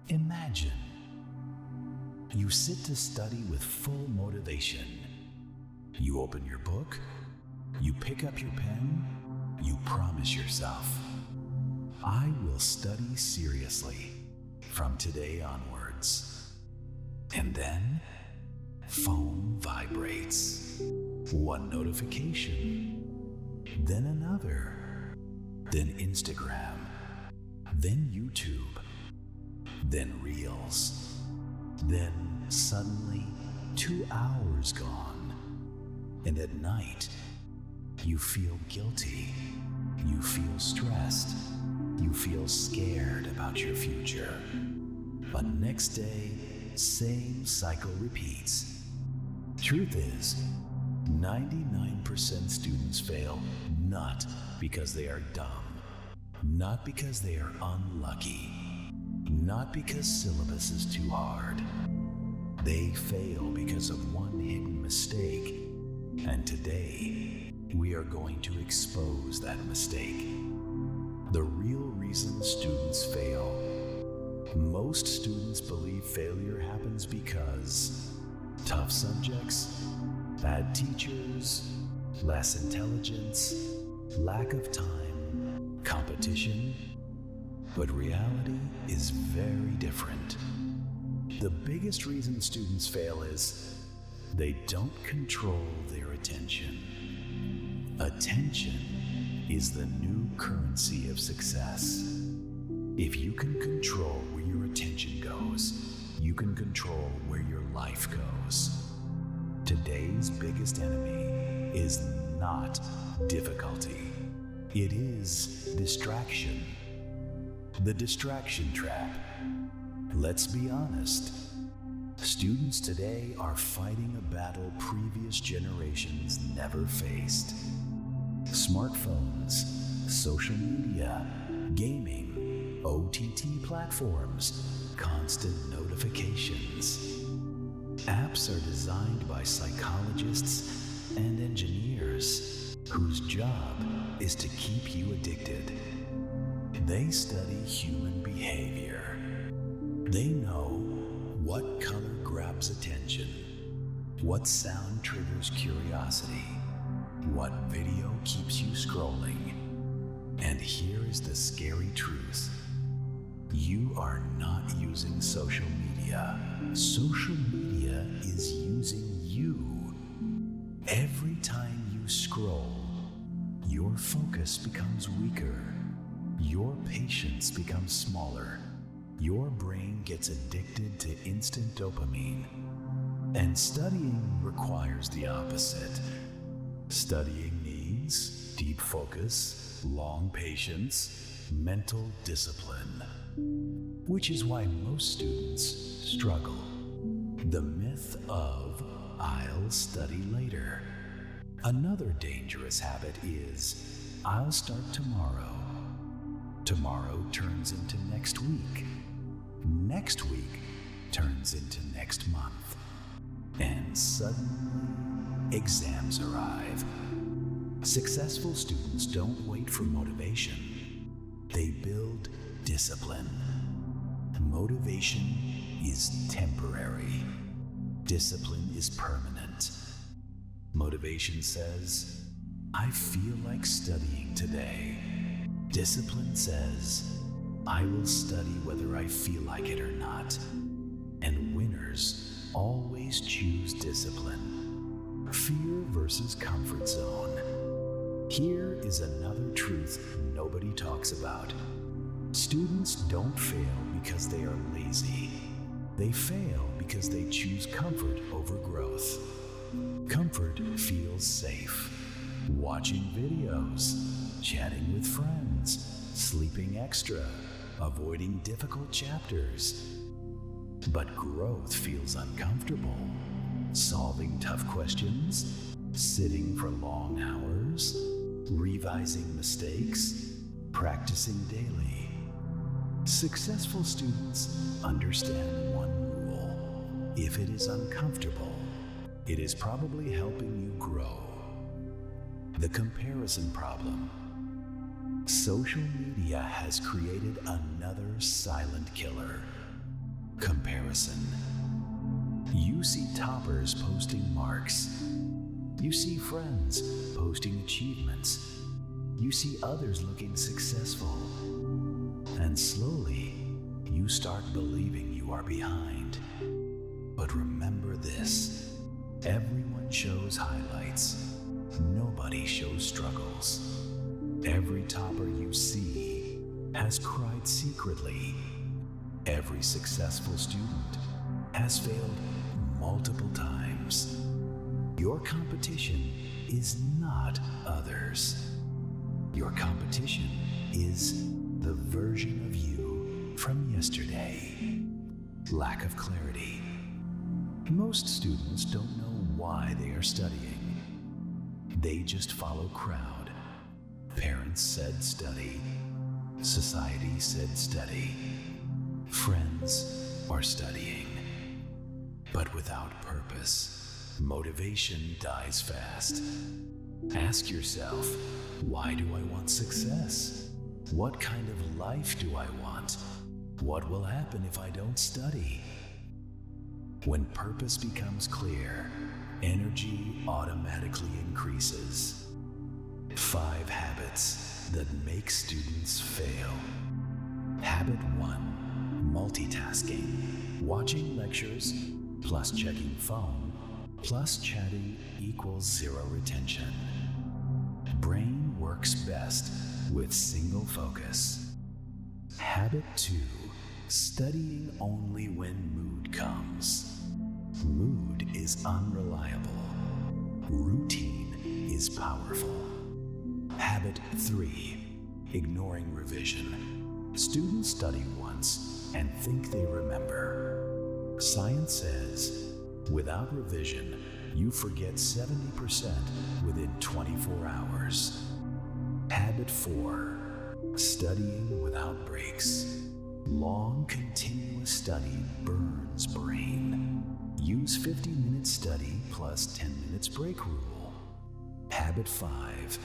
Imagine you sit to study with full motivation. You open your book, you pick up your pen, you promise yourself, I will study seriously from today onwards. And then, phone vibrates. One notification, then another, then Instagram, then YouTube, then Reels, then suddenly 2 hours gone. And at night, you feel guilty, you feel stressed, you feel scared about your future. But next day, same cycle repeats. Truth is, 99% students fail not because they are dumb, not because they are unlucky, not because syllabus is too hard. They fail because of one hidden mistake, and today we are going to expose that mistake. The real reason students fail. Most students believe failure happens because tough subjects, bad teachers, less intelligence, lack of time, competition. But reality is very different. The biggest reason students fail is they don't control their attention. Attention is the new currency of success. If you can control where your attention goes, you can control where your life goes. Today's biggest enemy is not difficulty. It is distraction. The distraction trap. Let's be honest. Students today are fighting a battle previous generations never faced. Smartphones, social media, gaming, OTT platforms, constant notifications. Apps are designed by psychologists and engineers whose job is to keep you addicted. They study human behavior. They know what color grabs attention, what sound triggers curiosity, what video keeps you scrolling. And here is the scary truth. You are not using social media. Social media is using you. Every time you scroll, your focus becomes weaker. Your patience becomes smaller. Your brain gets addicted to instant dopamine. And studying requires the opposite. Studying needs deep focus, long patience, mental discipline. Which is why most students struggle. The myth of I'll study later. Another dangerous habit is I'll start tomorrow. Tomorrow turns into next week. Next week turns into next month. And suddenly, exams arrive. Successful students don't wait for motivation. They build discipline. Motivation is temporary. Discipline is permanent. Motivation says, I feel like studying today. Discipline says, I will study whether I feel like it or not. And winners always choose discipline. Fear versus comfort zone. Here is another truth nobody talks about. Students don't fail because they are lazy. They fail because they choose comfort over growth. Comfort feels safe. Watching videos, chatting with friends, sleeping extra, avoiding difficult chapters. But growth feels uncomfortable. Solving tough questions, sitting for long hours, revising mistakes, practicing daily. Successful students understand one rule. If it is uncomfortable, it is probably helping you grow. The comparison problem. Social media has created another silent killer. Comparison. You see toppers posting marks. You see friends posting achievements. You see others looking successful. And slowly, you start believing you are behind. But remember this, everyone shows highlights. Nobody shows struggles. Every topper you see has cried secretly. Every successful student has failed multiple times. Your competition is not others. Your competition is the version of you from yesterday. Lack of clarity. Most students don't know why they are studying. They just follow crowd. Parents said study. Society said study. Friends are studying. But without purpose, motivation dies fast. Ask yourself, why do I want success? What kind of life do I want? What will happen if I don't study? When purpose becomes clear, energy automatically increases. 5 habits that make students fail. Habit 1, multitasking. Watching lectures plus checking phone plus chatting equals 0 retention. Brain works best with single focus. Habit 2, studying only when mood comes. Mood is unreliable. Routine is powerful. Habit 3, ignoring revision. Students study once and think they remember. Science says, without revision, you forget 70% within 24 hours. Habit 4, studying without breaks. Long, continuous study burns brain. Use 50-minute study plus 10 minutes break rule. Habit 5,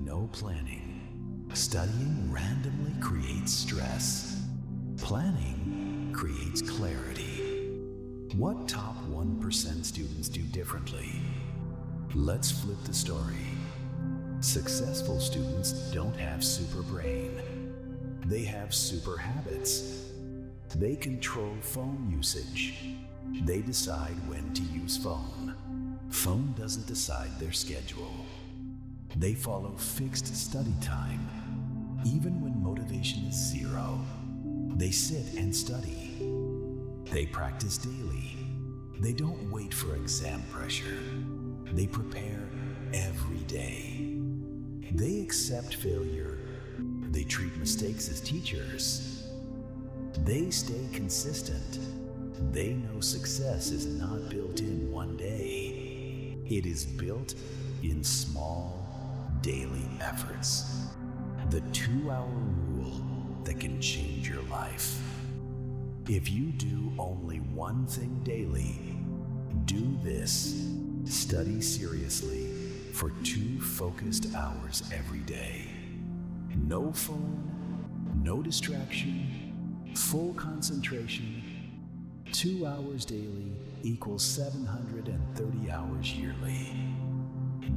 no planning. Studying randomly creates stress. Planning creates clarity. What top 1% students do differently? Let's flip the story. Successful students don't have super brain. They have super habits. They control phone usage. They decide when to use phone. Phone doesn't decide their schedule. They follow fixed study time. Even when motivation is 0, they sit and study. They practice daily. They don't wait for exam pressure. They prepare every day. They accept failure. They treat mistakes as teachers. They stay consistent. They know success is not built in one day. It is built in small, daily efforts. The 2-hour rule that can change your life. If you do only one thing daily, do this. Study seriously for 2 focused hours every day. No phone, no distraction, full concentration. 2 hours daily equals 730 hours yearly.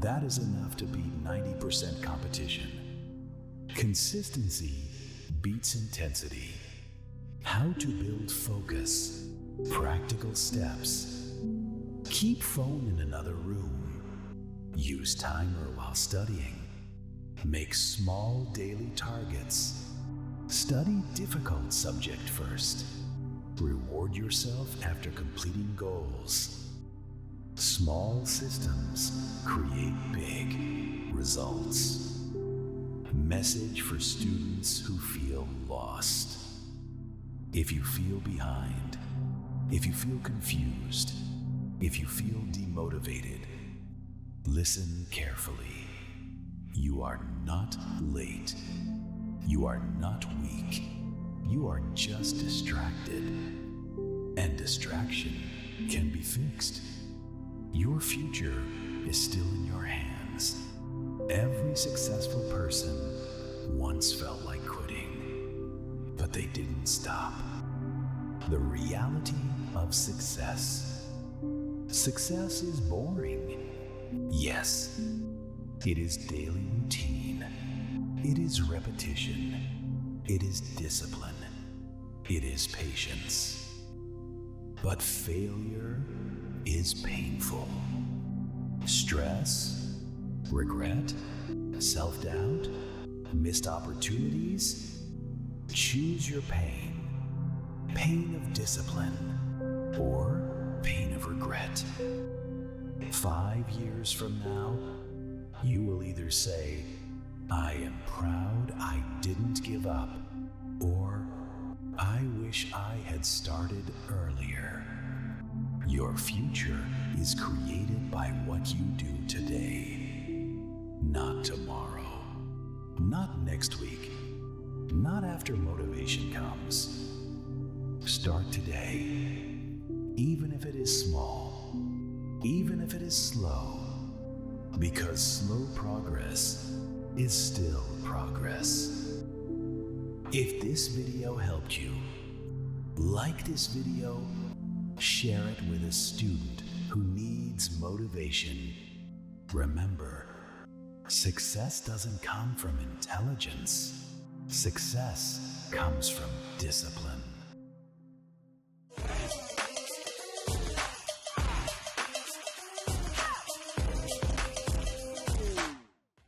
That is enough to beat 90% competition. Consistency beats intensity. How to build focus. Practical steps. Keep phone in another room. Use timer while studying. Make small daily targets. Study difficult subject first. Reward yourself after completing goals. Small systems create big results. Message for students who feel lost. If you feel behind, if you feel confused, if you feel demotivated, listen carefully. You are not late. You are not weak. You are just distracted. And distraction can be fixed. Your future is still in your hands. Every successful person once felt like quitting, but they didn't stop. The reality of success. Success is boring. Yes, it is daily routine. It is repetition. It is discipline. It is patience. But failure is painful. Stress, regret, self-doubt, missed opportunities. Choose your pain. Pain of discipline or pain of regret. 5 years from now, you will either say, I am proud I didn't give up, or I wish I had started earlier. Your future is created by what you do today, not tomorrow, not next week, not after motivation comes. Start today, even if it is small, even if it is slow, because slow progress is still progress. If this video helped you, like this video, share it with a student who needs motivation. Remember, success doesn't come from intelligence. Success comes from discipline.